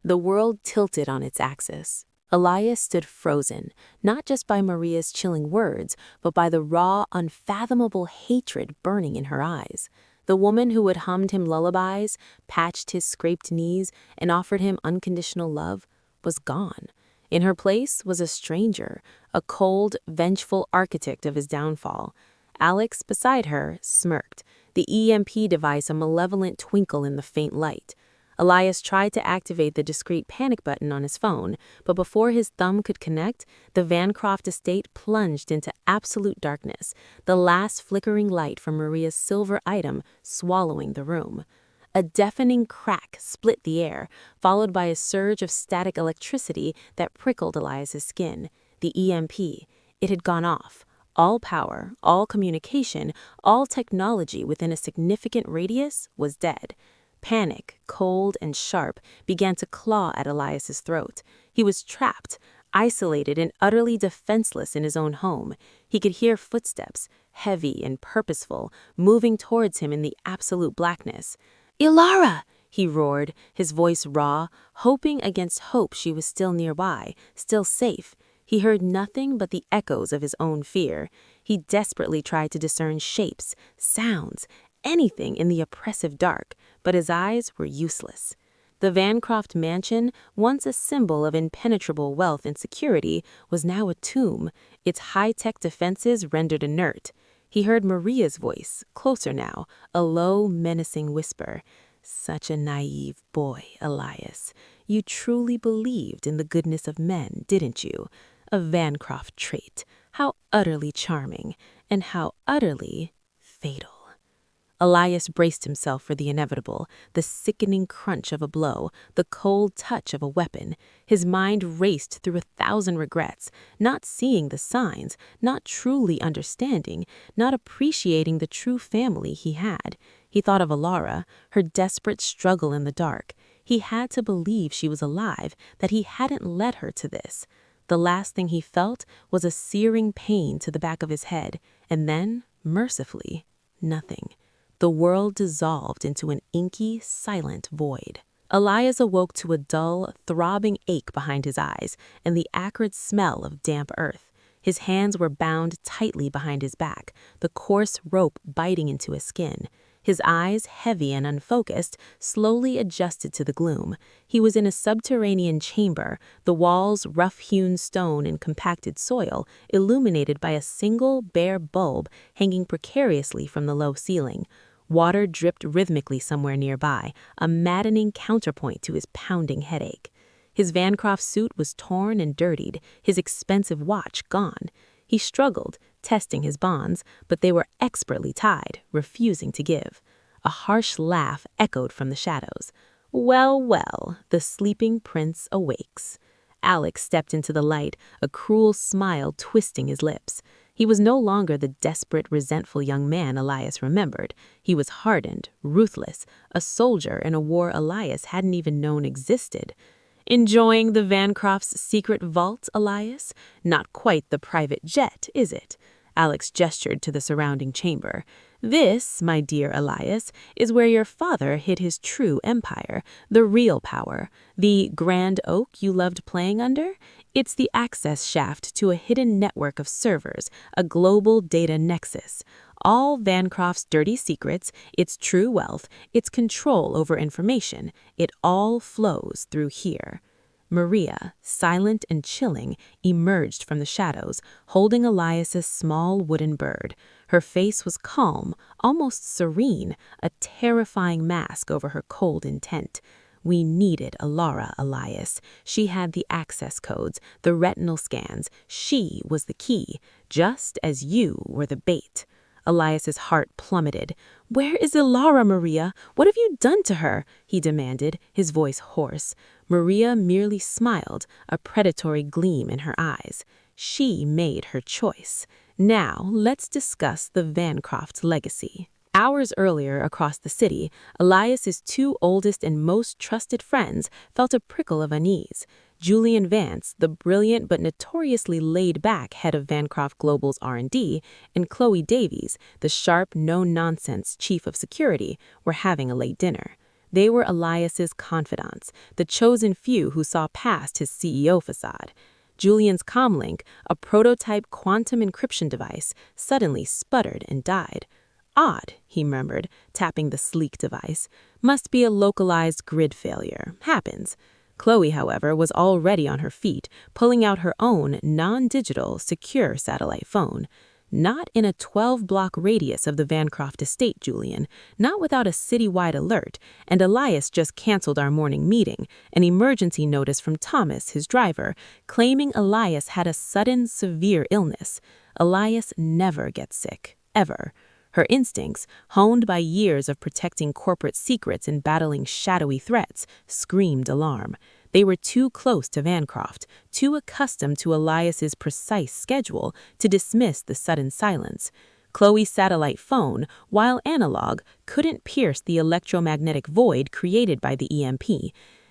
The world tilted on its axis. Elias stood frozen, not just by Maria's chilling words, but by the raw, unfathomable hatred burning in her eyes. The woman who had hummed him lullabies, patched his scraped knees, and offered him unconditional love was gone. In her place was a stranger, a cold, vengeful architect of his downfall. Alex, beside her, smirked, the EMP device a malevolent twinkle in the faint light. Elias tried to activate the discreet panic button on his phone, but before his thumb could connect, the Vancroft estate plunged into absolute darkness, the last flickering light from Maria's silver item swallowing the room. A deafening crack split the air, followed by a surge of static electricity that prickled Elias's skin. The EMP. It had gone off. All power, all communication, all technology within a significant radius was dead. Panic, cold and sharp, began to claw at Elias's throat. He was trapped, isolated and utterly defenseless in his own home. He could hear footsteps, heavy and purposeful, moving towards him in the absolute blackness. "Ilara!" he roared, his voice raw, hoping against hope she was still nearby, still safe. He heard nothing but the echoes of his own fear. He desperately tried to discern shapes, sounds, anything in the oppressive dark, but his eyes were useless. The Vancroft mansion, once a symbol of impenetrable wealth and security, was now a tomb, its high-tech defenses rendered inert. He heard Maria's voice, closer now, a low, menacing whisper. "Such a naive boy, Elias. You truly believed in the goodness of men, didn't you? A Vancroft trait. How utterly charming, and how utterly fatal." Elias braced himself for the inevitable, the sickening crunch of a blow, the cold touch of a weapon. His mind raced through 1,000 regrets, not seeing the signs, not truly understanding, not appreciating the true family he had. He thought of Ilara, her desperate struggle in the dark. He had to believe she was alive, that he hadn't led her to this. The last thing he felt was a searing pain to the back of his head, and then, mercifully, nothing. The world dissolved into an inky, silent void. Elias awoke to a dull, throbbing ache behind his eyes and the acrid smell of damp earth. His hands were bound tightly behind his back, the coarse rope biting into his skin. His eyes, heavy and unfocused, slowly adjusted to the gloom. He was in a subterranean chamber, the walls rough-hewn stone and compacted soil, illuminated by a single bare bulb hanging precariously from the low ceiling. Water dripped rhythmically somewhere nearby, a maddening counterpoint to his pounding headache. His Vancroft suit was torn and dirtied, his expensive watch gone. He struggled, testing his bonds, but they were expertly tied, refusing to give. A harsh laugh echoed from the shadows. "Well, well, the sleeping prince awakes." Alex stepped into the light, a cruel smile twisting his lips. He was no longer the desperate, resentful young man Elias remembered. He was hardened, ruthless, a soldier in a war Elias hadn't even known existed. "Enjoying the Vancrofts' secret vault, Elias? Not quite the private jet, is it?" Alex gestured to the surrounding chamber. "This, my dear Elias, is where your father hid his true empire, the real power. The grand oak you loved playing under? It's the access shaft to a hidden network of servers, a global data nexus. All Vancroft's dirty secrets, its true wealth, its control over information, it all flows through here." Maria, silent and chilling, emerged from the shadows, holding Elias's small wooden bird. Her face was calm, almost serene, a terrifying mask over her cold intent. "We needed Ilara, Elias. She had the access codes, the retinal scans. She was the key, just as you were the bait." Elias's heart plummeted. "Where is Ilara, Maria? What have you done to her?" he demanded, his voice hoarse. Maria merely smiled, a predatory gleam in her eyes. She made her choice. Now, let's discuss the Vancroft legacy. Hours earlier, across the city, Elias's two oldest and most trusted friends felt a prickle of unease. Julian Vance, the brilliant but notoriously laid-back head of Vancroft Global's R&D, and Chloe Davies, the sharp, no-nonsense chief of security, were having a late dinner. They were Elias's confidants, the chosen few who saw past his CEO facade. Julian's comlink, a prototype quantum encryption device, suddenly sputtered and died. Odd, he murmured, tapping the sleek device. Must be a localized grid failure. Happens. Chloe, however, was already on her feet, pulling out her own non-digital, secure satellite phone. Not in a 12-block radius of the Vancroft estate, Julian. Not without a citywide alert, and Elias just canceled our morning meeting, an emergency notice from Thomas, his driver, claiming Elias had a sudden, severe illness. Elias never gets sick, ever. Her instincts, honed by years of protecting corporate secrets and battling shadowy threats, screamed alarm. They were too close to Vancroft, too accustomed to Elias's precise schedule to dismiss the sudden silence. Chloe's satellite phone, while analog, couldn't pierce the electromagnetic void created by the EMP.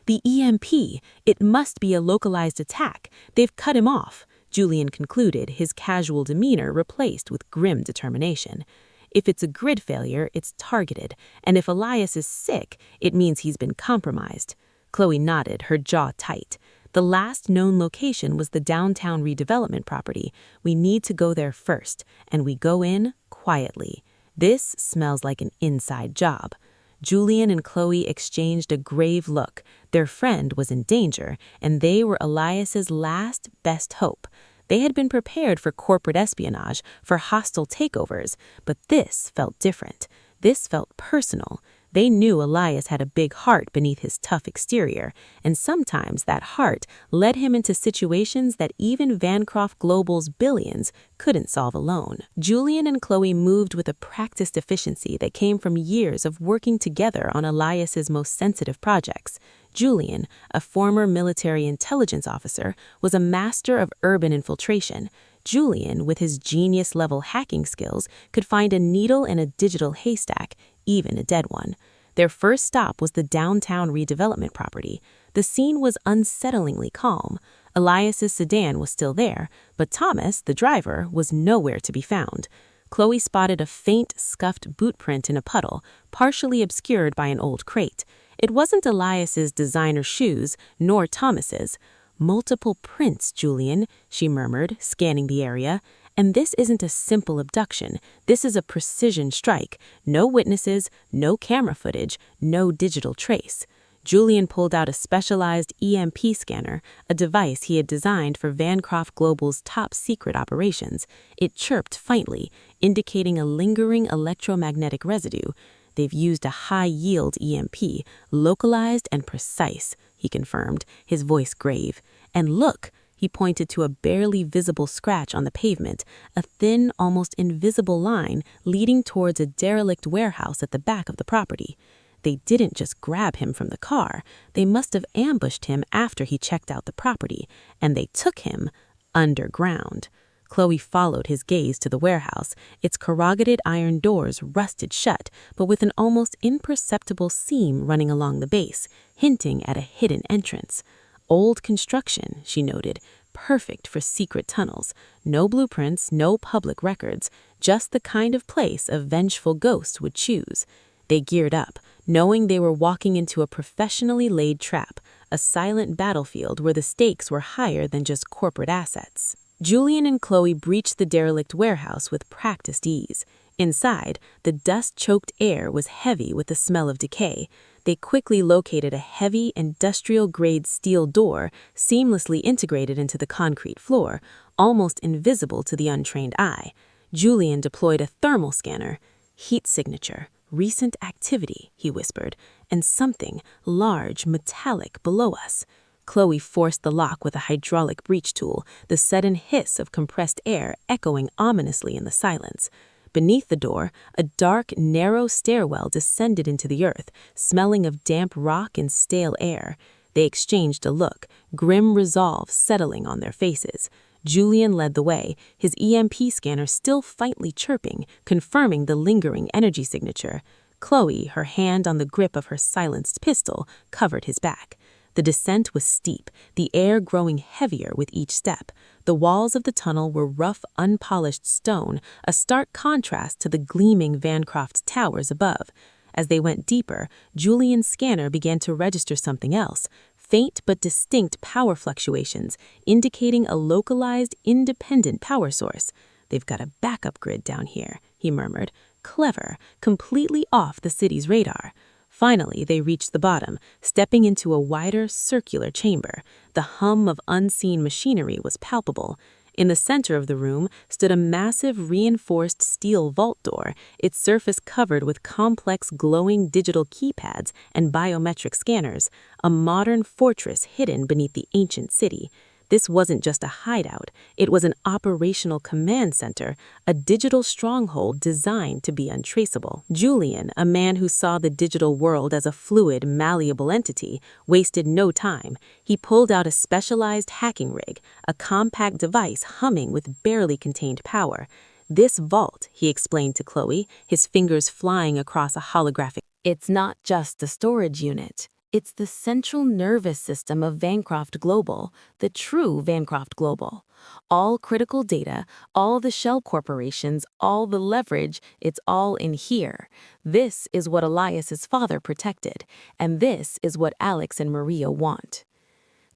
The EMP! It must be a localized attack. They've cut him off, Julian concluded, his casual demeanor replaced with grim determination. If it's a grid failure, it's targeted, and if Elias is sick, it means he's been compromised. Chloe nodded, her jaw tight. The last known location was the downtown redevelopment property. We need to go there first, and we go in quietly. This smells like an inside job. Julian and Chloe exchanged a grave look. Their friend was in danger, and they were Elias's last best hope. They had been prepared for corporate espionage, for hostile takeovers, but this felt different. This felt personal. They knew Elias had a big heart beneath his tough exterior, and sometimes that heart led him into situations that even Vancroft Global's billions couldn't solve alone. Julian and Chloe moved with a practiced efficiency that came from years of working together on Elias's most sensitive projects. Julian, a former military intelligence officer, was a master of urban infiltration. Julian, with his genius-level hacking skills, could find a needle in a digital haystack, even a dead one. Their first stop was the downtown redevelopment property. The scene was unsettlingly calm. Elias's sedan was still there, but Thomas, the driver, was nowhere to be found. Chloe spotted a faint, scuffed boot print in a puddle, partially obscured by an old crate. It wasn't Elias's designer shoes, nor Thomas's. "Multiple prints, Julian," she murmured, scanning the area. "And this isn't a simple abduction. This is a precision strike. No witnesses, no camera footage, no digital trace." Julian pulled out a specialized EMP scanner, a device he had designed for Vancroft Global's top-secret operations. It chirped faintly, indicating a lingering electromagnetic residue. "They've used a high-yield EMP, localized and precise," he confirmed, his voice grave. "And look!" He pointed to a barely visible scratch on the pavement, a thin, almost invisible line leading towards a derelict warehouse at the back of the property. They didn't just grab him from the car. They must have ambushed him after he checked out the property, and they took him underground. Chloe followed his gaze to the warehouse, its corrugated iron doors rusted shut, but with an almost imperceptible seam running along the base, hinting at a hidden entrance. Old construction, she noted, perfect for secret tunnels. No blueprints, no public records, just the kind of place a vengeful ghost would choose. They geared up, knowing they were walking into a professionally laid trap, a silent battlefield where the stakes were higher than just corporate assets. Julian and Chloe breached the derelict warehouse with practiced ease. Inside, the dust-choked air was heavy with the smell of decay. They quickly located a heavy, industrial-grade steel door seamlessly integrated into the concrete floor, almost invisible to the untrained eye. Julian deployed a thermal scanner. "Heat signature, recent activity," he whispered, "and something large, metallic below us." Chloe forced the lock with a hydraulic breach tool, the sudden hiss of compressed air echoing ominously in the silence. Beneath the door, a dark, narrow stairwell descended into the earth, smelling of damp rock and stale air. They exchanged a look, grim resolve settling on their faces. Julian led the way, his EMP scanner still faintly chirping, confirming the lingering energy signature. Chloe, her hand on the grip of her silenced pistol, covered his back. The descent was steep, the air growing heavier with each step. The walls of the tunnel were rough, unpolished stone, a stark contrast to the gleaming Vancroft towers above. As they went deeper, Julian's scanner began to register something else. Faint but distinct power fluctuations, indicating a localized, independent power source. "They've got a backup grid down here," he murmured. "Clever, completely off the city's radar." Finally, they reached the bottom, stepping into a wider, circular chamber. The hum of unseen machinery was palpable. In the center of the room stood a massive reinforced steel vault door, its surface covered with complex glowing digital keypads and biometric scanners, a modern fortress hidden beneath the ancient city. This wasn't just a hideout, it was an operational command center, a digital stronghold designed to be untraceable. Julian, a man who saw the digital world as a fluid, malleable entity, wasted no time. He pulled out a specialized hacking rig, a compact device humming with barely contained power. "This vault," he explained to Chloe, his fingers flying across a holographic. "It's not just a storage unit. It's the central nervous system of Vancroft Global, the true Vancroft Global. All critical data, all the shell corporations, all the leverage, it's all in here. This is what Elias's father protected, and this is what Alex and Maria want."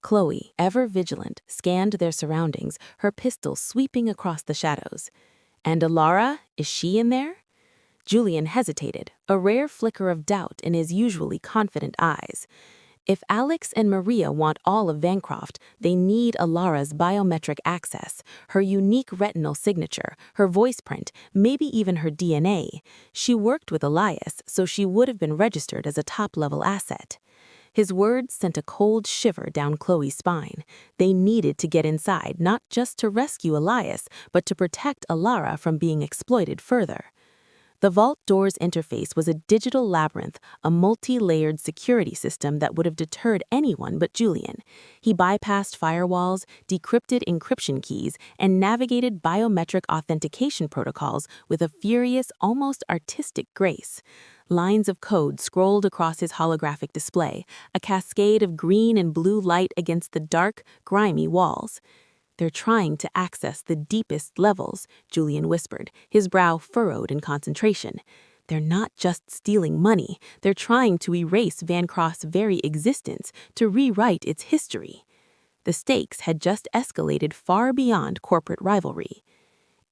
Chloe, ever vigilant, scanned their surroundings, her pistol sweeping across the shadows. "And Alara, is she in there?" Julian hesitated, a rare flicker of doubt in his usually confident eyes. If Alex and Maria want all of Vancroft, they need Alara's biometric access, her unique retinal signature, her voice print, maybe even her DNA. She worked with Elias, so she would have been registered as a top-level asset. His words sent a cold shiver down Chloe's spine. They needed to get inside, not just to rescue Elias, but to protect Alara from being exploited further. The vault door's interface was a digital labyrinth, a multi-layered security system that would have deterred anyone but Julian. He bypassed firewalls, decrypted encryption keys, and navigated biometric authentication protocols with a furious, almost artistic grace. Lines of code scrolled across his holographic display, a cascade of green and blue light against the dark, grimy walls. "They're trying to access the deepest levels," Julian whispered, his brow furrowed in concentration. "They're not just stealing money, they're trying to erase Vancroft's very existence, to rewrite its history." The stakes had just escalated far beyond corporate rivalry.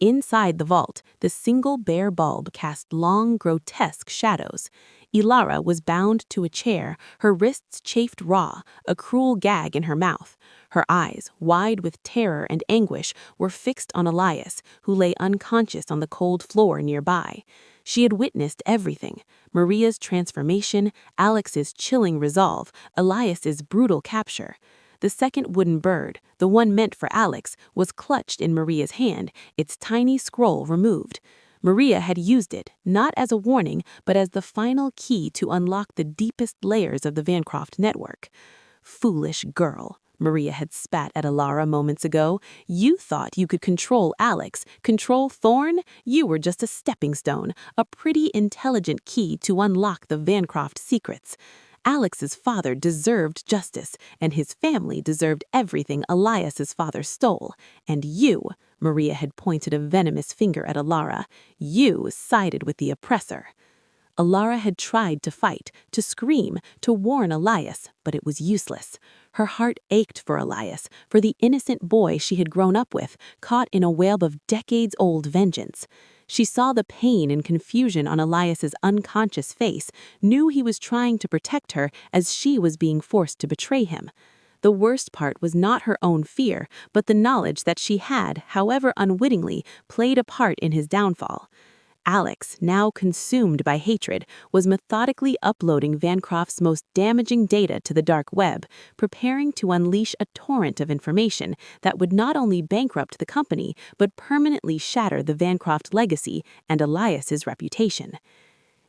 Inside the vault, the single bare bulb cast long, grotesque shadows. Ilara was bound to a chair, her wrists chafed raw, a cruel gag in her mouth. Her eyes, wide with terror and anguish, were fixed on Elias, who lay unconscious on the cold floor nearby. She had witnessed everything: Maria's transformation, Alex's chilling resolve, Elias's brutal capture. The second wooden bird, the one meant for Alex, was clutched in Maria's hand, its tiny scroll removed. Maria had used it, not as a warning, but as the final key to unlock the deepest layers of the Vancroft network. "Foolish girl," Maria had spat at Alara moments ago. "You thought you could control Alex, control Thorne? You were just a stepping stone, a pretty intelligent key to unlock the Vancroft secrets." Alex's father deserved justice, and his family deserved everything Elias's father stole. And you, Maria had pointed a venomous finger at Alara, you sided with the oppressor. Alara had tried to fight, to scream, to warn Elias, but it was useless. Her heart ached for Elias, for the innocent boy she had grown up with, caught in a web of decades-old vengeance. She saw the pain and confusion on Elias's unconscious face, knew he was trying to protect her as she was being forced to betray him. The worst part was not her own fear, but the knowledge that she had, however unwittingly, played a part in his downfall. Alex, now consumed by hatred, was methodically uploading Vancroft's most damaging data to the dark web, preparing to unleash a torrent of information that would not only bankrupt the company, but permanently shatter the Vancroft legacy and Elias's reputation.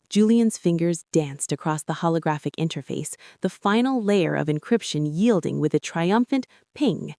Julian's fingers danced across the holographic interface, the final layer of encryption yielding with a triumphant ping.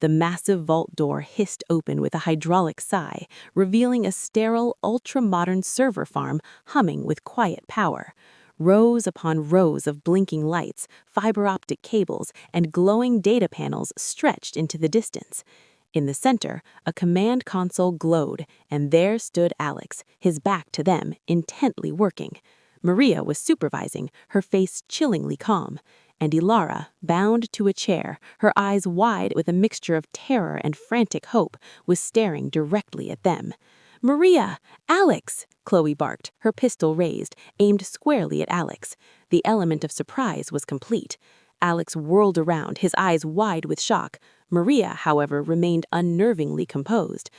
The massive vault door hissed open with a hydraulic sigh, revealing a sterile, ultra-modern server farm humming with quiet power. Rows upon rows of blinking lights, fiber optic cables, and glowing data panels stretched into the distance. In the center, a command console glowed, and there stood Alex, his back to them, intently working. Maria was supervising, her face chillingly calm, and Ilara, bound to a chair, her eyes wide with a mixture of terror and frantic hope, was staring directly at them. "Maria! Alex!" Chloe barked, her pistol raised, aimed squarely at Alex. The element of surprise was complete. Alex whirled around, his eyes wide with shock. Maria, however, remained unnervingly composed.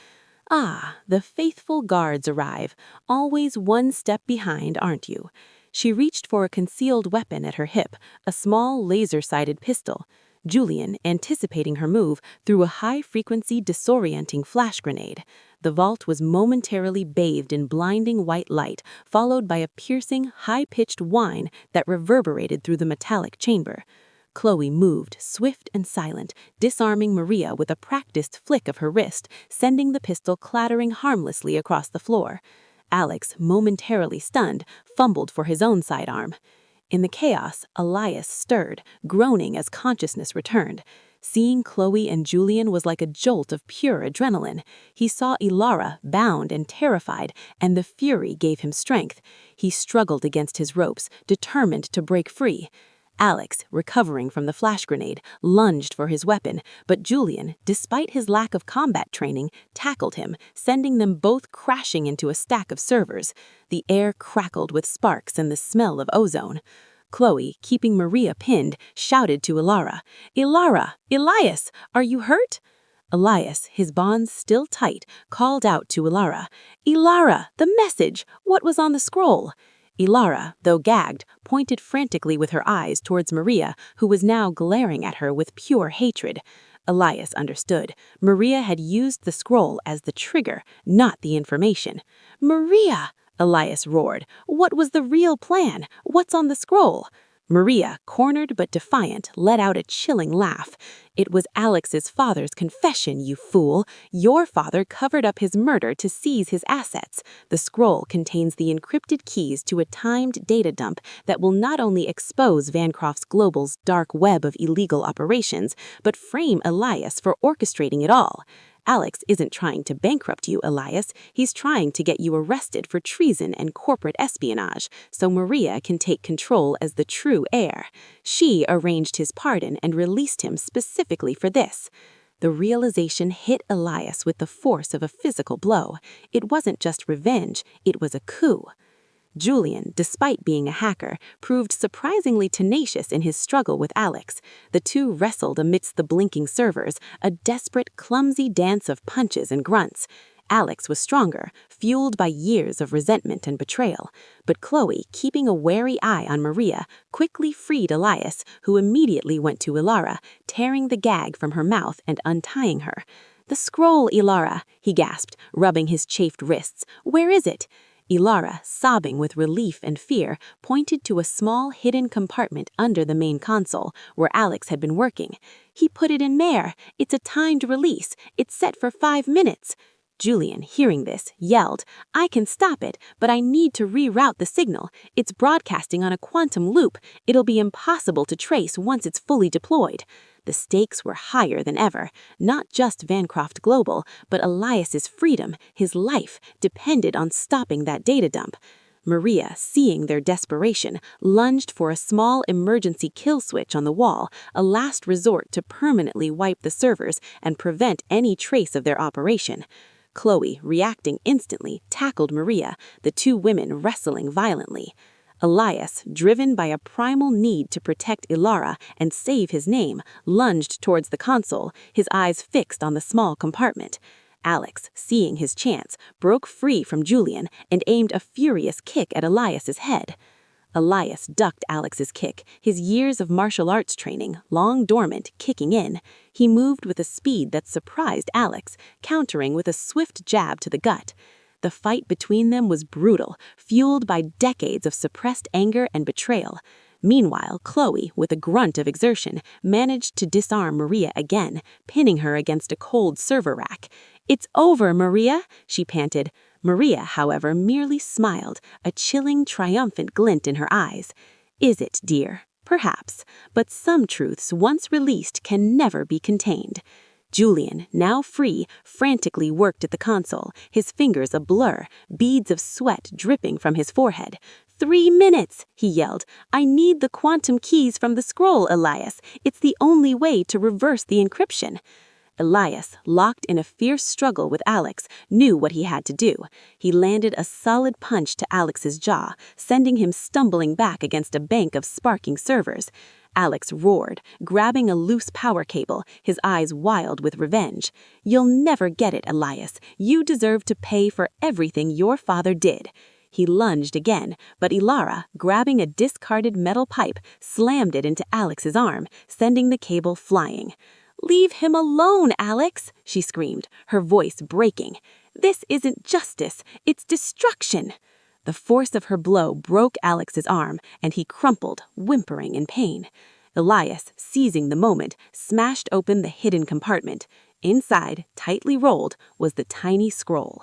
Ah, the faithful guards arrive, always one step behind, aren't you? She reached for a concealed weapon at her hip, a small laser-sighted pistol. Julian, anticipating her move, threw a high-frequency disorienting flash grenade. The vault was momentarily bathed in blinding white light, followed by a piercing, high-pitched whine that reverberated through the metallic chamber. Chloe moved, swift and silent, disarming Maria with a practiced flick of her wrist, sending the pistol clattering harmlessly across the floor. Alex, momentarily stunned, fumbled for his own sidearm. In the chaos, Elias stirred, groaning as consciousness returned. Seeing Chloe and Julian was like a jolt of pure adrenaline. He saw Ilara, bound and terrified, and the fury gave him strength. He struggled against his ropes, determined to break free. Alex, recovering from the flash grenade, lunged for his weapon, but Julian, despite his lack of combat training, tackled him, sending them both crashing into a stack of servers. The air crackled with sparks and the smell of ozone. Chloe, keeping Maria pinned, shouted to Ilara, "Ilara! Elias! Are you hurt?" Elias, his bonds still tight, called out to Ilara, "Ilara! The message! What was on the scroll?" Ilara, though gagged, pointed frantically with her eyes towards Maria, who was now glaring at her with pure hatred. Elias understood. Maria had used the scroll as the trigger, not the information. "Maria!" Elias roared. "What was the real plan? What's on the scroll?" Maria, cornered but defiant, let out a chilling laugh. "It was Alex's father's confession, you fool. Your father covered up his murder to seize his assets. The scroll contains the encrypted keys to a timed data dump that will not only expose Vancroft's Global's dark web of illegal operations, but frame Elias for orchestrating it all. Alex isn't trying to bankrupt you, Elias. He's trying to get you arrested for treason and corporate espionage, so Maria can take control as the true heir. She arranged his pardon and released him specifically for this." The realization hit Elias with the force of a physical blow. It wasn't just revenge, it was a coup. Julian, despite being a hacker, proved surprisingly tenacious in his struggle with Alex. The two wrestled amidst the blinking servers, a desperate, clumsy dance of punches and grunts. Alex was stronger, fueled by years of resentment and betrayal. But Chloe, keeping a wary eye on Maria, quickly freed Elias, who immediately went to Ilara, tearing the gag from her mouth and untying her. "The scroll, Ilara," he gasped, rubbing his chafed wrists. "Where is it?" Ilara, sobbing with relief and fear, pointed to a small hidden compartment under the main console, where Alex had been working. "He put it in there. It's a timed release. It's set for 5 minutes. Julian, hearing this, yelled, "I can stop it, but I need to reroute the signal. It's broadcasting on a quantum loop. It'll be impossible to trace once it's fully deployed." The stakes were higher than ever. Not just Vancroft Global, but Elias's freedom, his life, depended on stopping that data dump. Maria, seeing their desperation, lunged for a small emergency kill switch on the wall, a last resort to permanently wipe the servers and prevent any trace of their operation. Chloe, reacting instantly, tackled Maria, the two women wrestling violently. Elias, driven by a primal need to protect Ilara and save his name, lunged towards the console, his eyes fixed on the small compartment. Alex, seeing his chance, broke free from Julian and aimed a furious kick at Elias's head. Elias ducked Alex's kick, his years of martial arts training, long dormant, kicking in. He moved with a speed that surprised Alex, countering with a swift jab to the gut. The fight between them was brutal, fueled by decades of suppressed anger and betrayal. Meanwhile, Chloe, with a grunt of exertion, managed to disarm Maria again, pinning her against a cold server rack. "It's over, Maria," she panted. Maria, however, merely smiled, a chilling, triumphant glint in her eyes. "Is it, dear? Perhaps. But some truths, once released, can never be contained." Julian, now free, frantically worked at the console, his fingers a blur, beads of sweat dripping from his forehead. 3 minutes, he yelled. I need the quantum keys from the scroll, Elias. It's the only way to reverse the encryption. Elias, locked in a fierce struggle with Alex, knew what he had to do. He landed a solid punch to Alex's jaw, sending him stumbling back against a bank of sparking servers. Alex roared, grabbing a loose power cable, his eyes wild with revenge. You'll never get it, Elias. You deserve to pay for everything your father did. He lunged again, but Ilara, grabbing a discarded metal pipe, slammed it into Alex's arm, sending the cable flying. Leave him alone, Alex, she screamed, her voice breaking. This isn't justice, it's destruction. The force of her blow broke Alex's arm, and he crumpled, whimpering in pain. Elias, seizing the moment, smashed open the hidden compartment. Inside, tightly rolled, was the tiny scroll.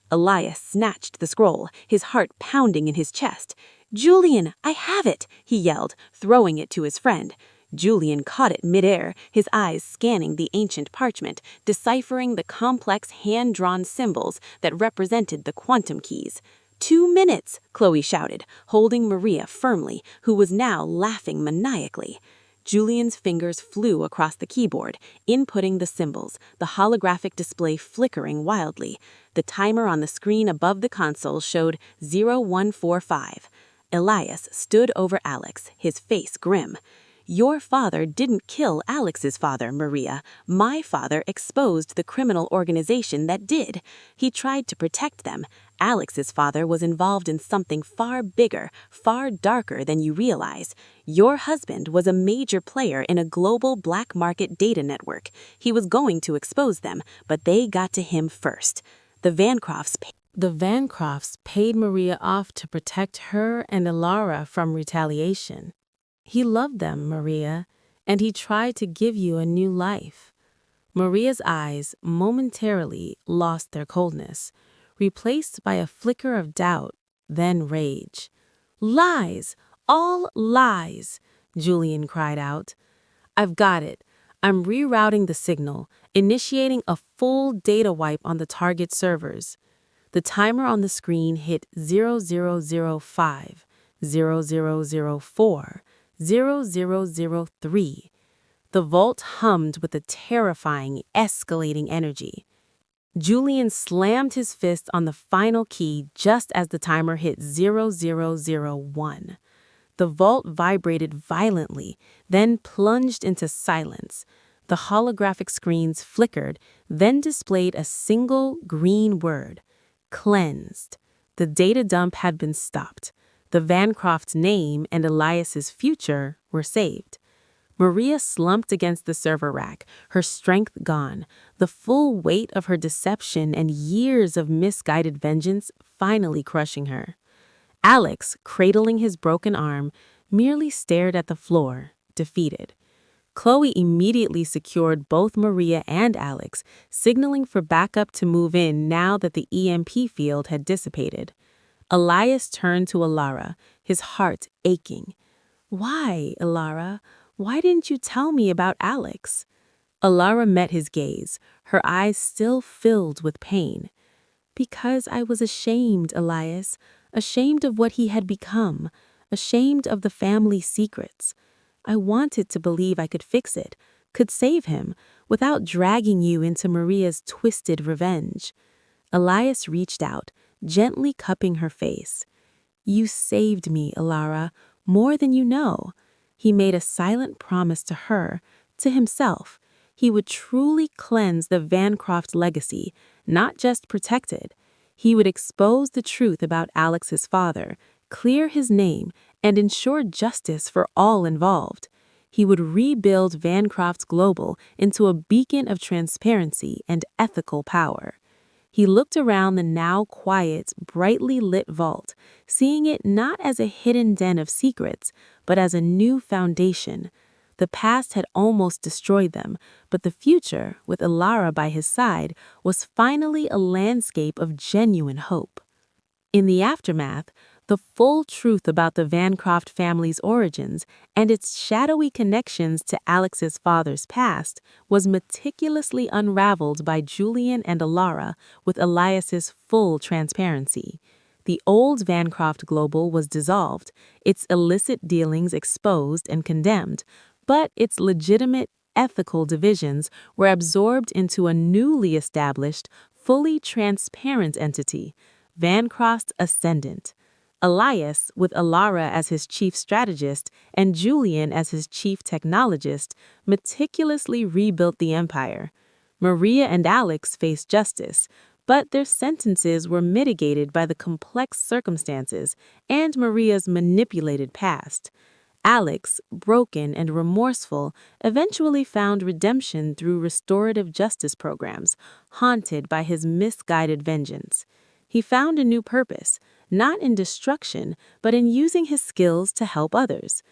Elias snatched the scroll, his heart pounding in his chest. Julian, I have it, he yelled, throwing it to his friend. Julian caught it midair, his eyes scanning the ancient parchment, deciphering the complex hand-drawn symbols that represented the quantum keys. 2 minutes, Chloe shouted, holding Maria firmly, who was now laughing maniacally. Julian's fingers flew across the keyboard, inputting the symbols, the holographic display flickering wildly. The timer on the screen above the console showed 0145. Elias stood over Alex, his face grim. Your father didn't kill Alex's father, Maria. My father exposed the criminal organization that did. He tried to protect them. Alex's father was involved in something far bigger, far darker than you realize. Your husband was a major player in a global black market data network. He was going to expose them, but they got to him first. The Vancrofts paid Maria off to protect her and Ilara from retaliation. He loved them, Maria, and he tried to give you a new life. Maria's eyes momentarily lost their coldness, replaced by a flicker of doubt, then rage. Lies! All lies! Julian cried out. I've got it. I'm rerouting the signal, initiating a full data wipe on the target servers. The timer on the screen hit 0005, 0004, 0003. The vault hummed with a terrifying, escalating energy. Julian slammed his fist on the final key just as the timer hit 0001. The vault vibrated violently, then plunged into silence. The holographic screens flickered, then displayed a single green word: cleansed. The data dump had been stopped. The Vancroft's name and Elias's future were saved. Maria slumped against the server rack, her strength gone, the full weight of her deception and years of misguided vengeance finally crushing her. Alex, cradling his broken arm, merely stared at the floor, defeated. Chloe immediately secured both Maria and Alex, signaling for backup to move in now that the EMP field had dissipated. Elias turned to Ilara, his heart aching. Why, Ilara? Why didn't you tell me about Alex? Ilara met his gaze, her eyes still filled with pain. Because I was ashamed, Elias, ashamed of what he had become, ashamed of the family secrets. I wanted to believe I could fix it, could save him, without dragging you into Maria's twisted revenge. Elias reached out, gently cupping her face. You saved me, Ilara, more than you know. He made a silent promise to her, to himself. He would truly cleanse the Vancroft legacy, not just protect it. He would expose the truth about Alex's father, clear his name, and ensure justice for all involved. He would rebuild Vancroft Global into a beacon of transparency and ethical power. He looked around the now quiet, brightly lit vault, seeing it not as a hidden den of secrets, but as a new foundation. The past had almost destroyed them, but the future, with Ilara by his side, was finally a landscape of genuine hope. In the aftermath, the full truth about the Vancroft family's origins and its shadowy connections to Alex's father's past was meticulously unraveled by Julian and Ilara with Elias's full transparency. The old Vancroft Global was dissolved, its illicit dealings exposed and condemned, but its legitimate ethical divisions were absorbed into a newly established, fully transparent entity, Vancroft Ascendant. Elias, with Alara as his chief strategist and Julian as his chief technologist, meticulously rebuilt the empire. Maria and Alex faced justice, but their sentences were mitigated by the complex circumstances and Maria's manipulated past. Alex, broken and remorseful, eventually found redemption through restorative justice programs, haunted by his misguided vengeance. He found a new purpose, not in destruction, but in using his skills to help others.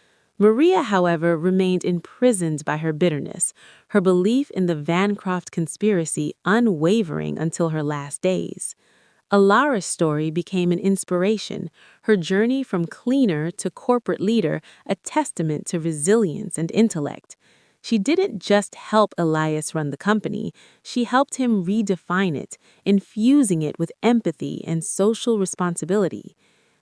Maria, however, remained imprisoned by her bitterness, her belief in the Vancroft conspiracy unwavering until her last days. Alara's story became an inspiration, her journey from cleaner to corporate leader a testament to resilience and intellect. She didn't just help Elias run the company, she helped him redefine it, infusing it with empathy and social responsibility.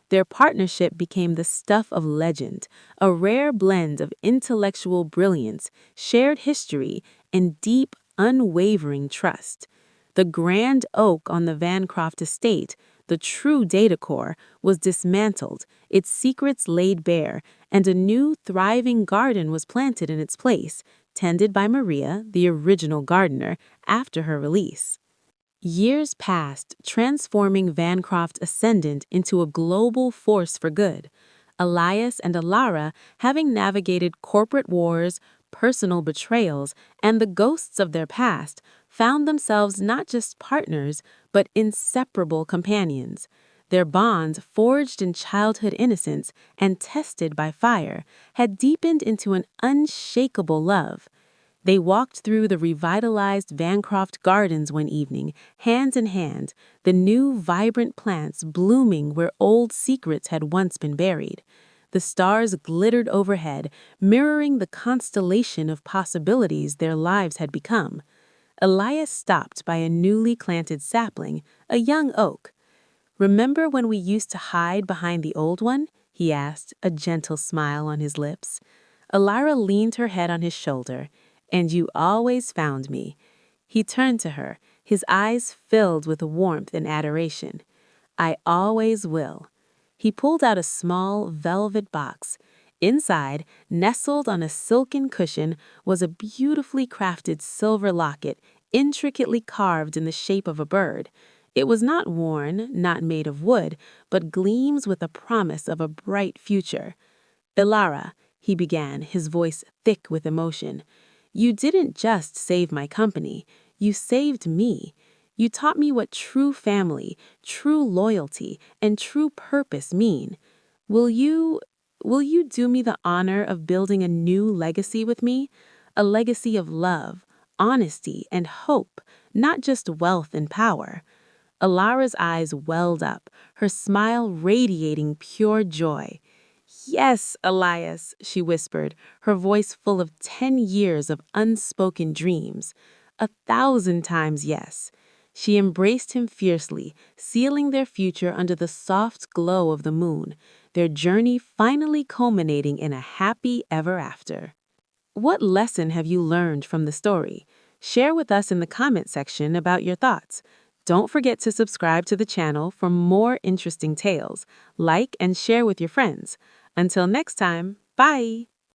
Their partnership became the stuff of legend, a rare blend of intellectual brilliance, shared history, and deep, unwavering trust. The grand oak on the Vancroft estate, the true data core, was dismantled, its secrets laid bare, and a new, thriving garden was planted in its place, tended by Maria, the original gardener, after her release. Years passed, transforming Vancroft Ascendant into a global force for good. Elias and Alara, having navigated corporate wars, personal betrayals, and the ghosts of their past, found themselves not just partners, but inseparable companions. Their bond, forged in childhood innocence and tested by fire, had deepened into an unshakable love. They walked through the revitalized Vancroft Gardens one evening, hand in hand, the new vibrant plants blooming where old secrets had once been buried. The stars glittered overhead, mirroring the constellation of possibilities their lives had become. Elias stopped by a newly planted sapling, a young oak. "Remember when we used to hide behind the old one?" he asked, a gentle smile on his lips. Alara leaned her head on his shoulder. "And you always found me." He turned to her, his eyes filled with warmth and adoration. "I always will." He pulled out a small velvet box. Inside, nestled on a silken cushion, was a beautifully crafted silver locket, intricately carved in the shape of a bird. It was not worn, not made of wood, but gleams with a promise of a bright future. "Ilara," he began, his voice thick with emotion, "you didn't just save my company, you saved me. You taught me what true family, true loyalty, and true purpose mean. Will you, will you do me the honor of building a new legacy with me? A legacy of love, honesty, and hope, not just wealth and power." Alara's eyes welled up, her smile radiating pure joy. "Yes, Elias," she whispered, her voice full of 10 years of unspoken dreams. 1,000 times yes. She embraced him fiercely, sealing their future under the soft glow of the moon, their journey finally culminating in a happy ever after. What lesson have you learned from the story? Share with us in the comment section about your thoughts. Don't forget to subscribe to the channel for more interesting tales. Like and share with your friends. Until next time, bye!